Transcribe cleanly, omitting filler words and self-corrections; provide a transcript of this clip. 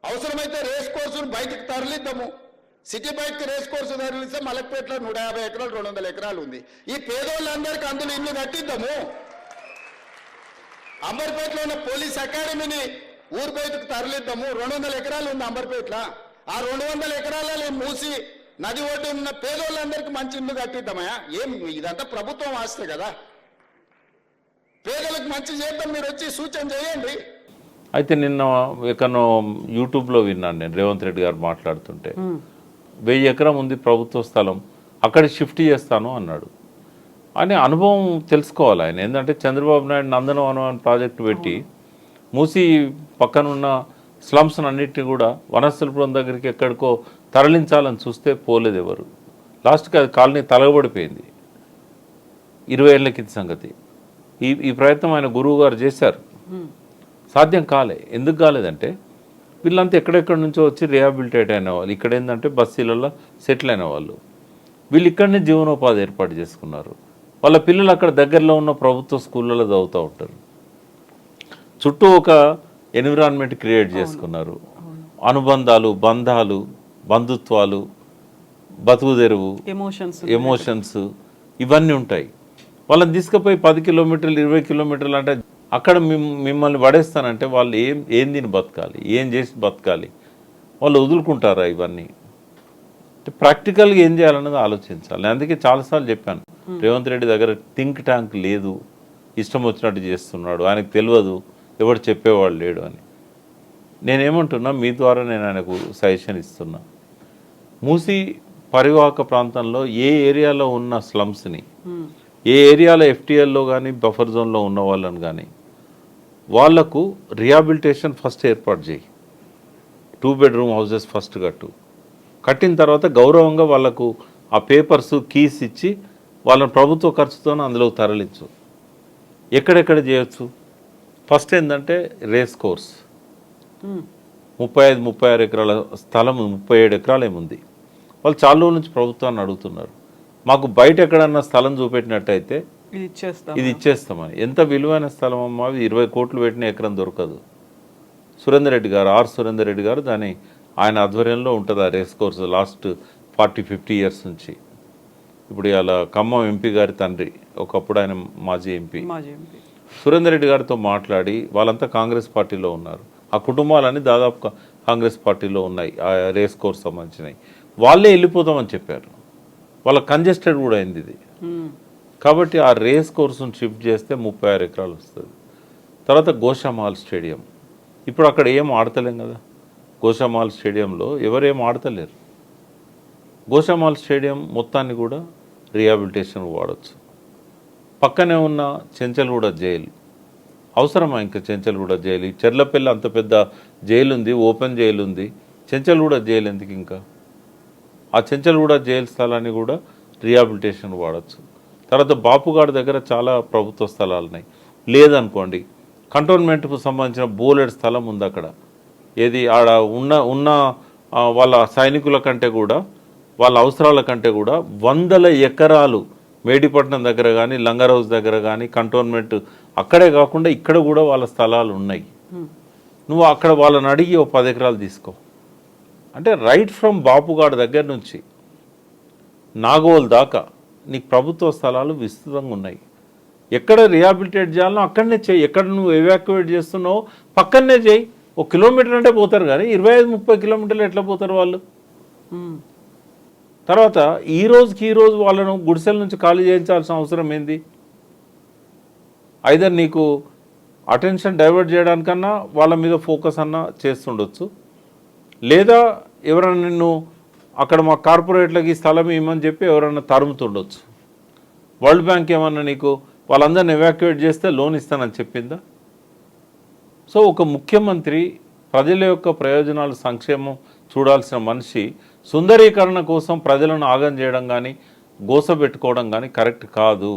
అవసరమైతే రేస్ కోర్సును బయటకు తరలిద్దాము. సిటీ బయటకు రేస్ కోర్సు తరలిస్తే మలక్పేటలో 150 ఎకరాలు 200 ఎకరాలు ఉంది. ఈ పేదోళ్ళందరికీ అందులో ఇల్లు కట్టిద్దాము. అంబర్పేటలో ఉన్న పోలీస్ అకాడమీని ఊరు బయటకు తరలిద్దాము. 200 ఎకరాలు ఉంది అంబర్పేటలో. ఆ 200 ఎకరాలలో మూసి నది ఒడ్డు ఉన్న పేదోళ్ళందరికీ మంచి ఇల్లు కట్టిద్దామయ్యా. ఏం ఇదంతా ప్రభుత్వం ఆస్తే కదా, పేదలకు మంచి చేద్దాం. మీరు వచ్చి సూచన చేయండి. అయితే నిన్న ఎక్కడో యూట్యూబ్లో విన్నాను నేను, రేవంత్ రెడ్డి గారు మాట్లాడుతుంటే 1000 ఎకరం ఉంది ప్రభుత్వ స్థలం, అక్కడ షిఫ్ట్ చేస్తాను అన్నాడు. అని అనుభవం తెలుసుకోవాలి ఆయన. ఏంటంటే చంద్రబాబు నాయుడు నందనవనం అనే ప్రాజెక్టు పెట్టి మూసి పక్కనున్న స్లమ్స్ అన్నిటిని కూడా వనస్థలపురం దగ్గరికి ఎక్కడికో తరలించాలని చూస్తే పోలేదు ఎవరు. లాస్ట్కి అది కాలనీ తలగబడిపోయింది. 20 ఏళ్ళ కింద సంగతి. ఈ ప్రయత్నం ఆయన గురువు గారు చేశారు, సాధ్యం కాలే. ఎందుకు కాలేదంటే వీళ్ళంతా ఎక్కడెక్కడి నుంచో వచ్చి రిహాబిలిటేట్ అయిన వాళ్ళు, ఇక్కడ ఏంటంటే బస్తీలలో సెటిల్ అయిన వాళ్ళు, వీళ్ళు ఇక్కడనే జీవనోపాధి ఏర్పాటు చేసుకున్నారు. వాళ్ళ పిల్లలు అక్కడ దగ్గరలో ఉన్న ప్రభుత్వ స్కూళ్ళలో చదువుతూ ఉంటారు. చుట్టూ ఒక ఎన్విరాన్మెంట్ క్రియేట్ చేసుకున్నారు. అనుబంధాలు, బంధాలు, బంధుత్వాలు, బతుకు తెరువు, ఎమోషన్స్ ఇవన్నీ ఉంటాయి. వాళ్ళని తీసుకుపోయి 10 కిలోమీటర్లు 20 కిలోమీటర్లు అంటే అక్కడ మిమ్మల్ని పడేస్తానంటే వాళ్ళు ఏం తిని బతకాలి, ఏం చేసి బతకాలి? వాళ్ళు వదులుకుంటారా? ఇవన్నీ ప్రాక్టికల్గా ఏం చేయాలన్నది ఆలోచించాలి. అందుకే చాలాసార్లు చెప్పాను, రేవంత్ రెడ్డి దగ్గర థింక్ ట్యాంక్ లేదు, ఇష్టం వచ్చినట్టు చేస్తున్నాడు, ఆయనకు తెలియదు, ఎవరు చెప్పేవాడు లేడు అని. నేనేమంటున్నా, మీ ద్వారా నేను ఆయనకు సజెషన్ ఇస్తున్నా. మూసి పరివాహక ప్రాంతంలో ఏ ఏరియాలో ఉన్న స్లమ్స్ని, ఏ ఏరియాలో ఎఫ్టీఎల్లో కానీ బఫర్ జోన్లో ఉన్న వాళ్ళని కానీ వాళ్లకు రిహాబిలిటేషన్ ఫస్ట్ ఏర్పాటు చేయి. 2 బెడ్రూమ్ హౌసెస్ ఫస్ట్ కట్టిన తర్వాత గౌరవంగా వాళ్లకు ఆ పేపర్స్ కీస్ ఇచ్చి వాళ్ళని ప్రభుత్వ ఖర్చుతో అందులో తరలించు. ఎక్కడెక్కడ చేయొచ్చు? ఫస్ట్ ఏంటంటే రేస్ కోర్స్ 35-36 ఎకరాల స్థలం, 37 ఎకరాలు ఏముంది. వాళ్ళు చాలా రోజుల నుంచి ప్రభుత్వాన్ని అడుగుతున్నారు, మాకు బయట ఎక్కడన్నా స్థలం చూపెట్టినట్టయితే ఇది ఇచ్చేస్తామని. ఎంత విలువైన స్థలం అమ్మా, 20 కోట్లు పెట్టిన ఎకరం దొరకదు. సురేందర్ రెడ్డి గారు, సురేందర్ రెడ్డి గారు దాని ఆయన ఆధ్వర్యంలో ఉంటుంది ఆ రేస్ కోర్స్ లాస్ట్ 40-50 ఇయర్స్ నుంచి. ఇప్పుడు ఇలా ఖమ్మం ఎంపీ గారి తండ్రి, ఒకప్పుడు ఆయన మాజీ ఎంపీ సురేందర్ రెడ్డి గారితో మాట్లాడి, వాళ్ళంతా కాంగ్రెస్ పార్టీలో ఉన్నారు, ఆ కుటుంబాలన్నీ దాదాపు కాంగ్రెస్ పార్టీలో ఉన్నాయి, ఆ రేస్ కోర్స్ సంబంధించినవి. వాళ్ళే వెళ్ళిపోతామని చెప్పారు. వాళ్ళ కంజెస్టెడ్ కూడా అయింది ఇది. కాబట్టి ఆ రేస్ కోర్సును షిఫ్ట్ చేస్తే 36 ఎకరాలు వస్తుంది. తర్వాత గోషామాల్ స్టేడియం, ఇప్పుడు అక్కడ ఏం ఆడతలేం కదా. గోషామాల్ స్టేడియంలో ఎవరేం ఆడతలేరు. గోషామాల్ స్టేడియం మొత్తాన్ని కూడా రీహాబిలిటేషన్ వాడచ్చు. పక్కనే ఉన్న చెంచల్గూడ జైలు అవసరమా? ఇంకా చెంచల్గూడ జైలు, చెర్లపల్లి అంత పెద్ద జైలు ఉంది, ఓపెన్ జైలు ఉంది, చెంచల్గూడ జైలు ఎందుకు? ఇంకా ఆ చెంచల్గూడ జైలు స్థలాన్ని కూడా రీహాబిలిటేషన్ వాడచ్చు. తర్వాత బాపుగాడి దగ్గర చాలా ప్రభుత్వ స్థలాలు ఉన్నాయి. లేదనుకోండి, కంటోన్మెంట్కు సంబంధించిన బోలెడ్ స్థలం ఉంది అక్కడ. ఏది ఆడ ఉన్న వాళ్ళ సైనికుల కంటే కూడా, వాళ్ళ అవసరాల కంటే కూడా 100 ఎకరాలు మేడిపట్నం దగ్గర కానీ, లంగరౌజ్ దగ్గర కానీ, కంటోన్మెంట్ అక్కడే కాకుండా ఇక్కడ కూడా వాళ్ళ స్థలాలు ఉన్నాయి. నువ్వు అక్కడ వాళ్ళని అడిగి 10 ఎకరాలు తీసుకో అంటే, రైట్ ఫ్రమ్ బాపుగాడ్ దగ్గర నుంచి నాగోల్ దాకా నీకు ప్రభుత్వ స్థలాలు విస్తృతంగా ఉన్నాయి. ఎక్కడ రిహాబిలిటేట్ చేయాలనో అక్కడనే చేయి. ఎక్కడ నువ్వు ఎవాక్యువేట్ చేస్తున్నావో పక్కనే చేయి. 1 కిలోమీటర్ అంటే పోతారు, కానీ 25-30 కిలోమీటర్లు ఎట్లా పోతారు వాళ్ళు? తర్వాత ఈ రోజు వాళ్ళను గుడిసెల నుంచి ఖాళీ చేయించాల్సిన అవసరం ఏంది? ఐదర్ నీకు అటెన్షన్ డైవర్ట్ చేయడానికన్నా వాళ్ళ మీద ఫోకస్ అన్నా చేస్తుండొచ్చు, లేదా ఎవరైనా నిన్ను అక్కడ మా కార్పొరేట్లకి స్థలం ఇవ్వమని చెప్పి ఎవరైనా తరుముతుండొచ్చు. వరల్డ్ బ్యాంక్ ఏమన్నా నీకు వాళ్ళందరిని ఎవాక్యువేట్ చేస్తే లోన్ ఇస్తానని చెప్పిందా? సో ఒక ముఖ్యమంత్రి ప్రజల యొక్క ప్రయోజనాలు, సంక్షేమం చూడాల్సిన మనిషి సుందరీకరణ కోసం ప్రజలను ఆగం చేయడం కానీ, గోసపెట్టుకోవడం కానీ కరెక్ట్ కాదు.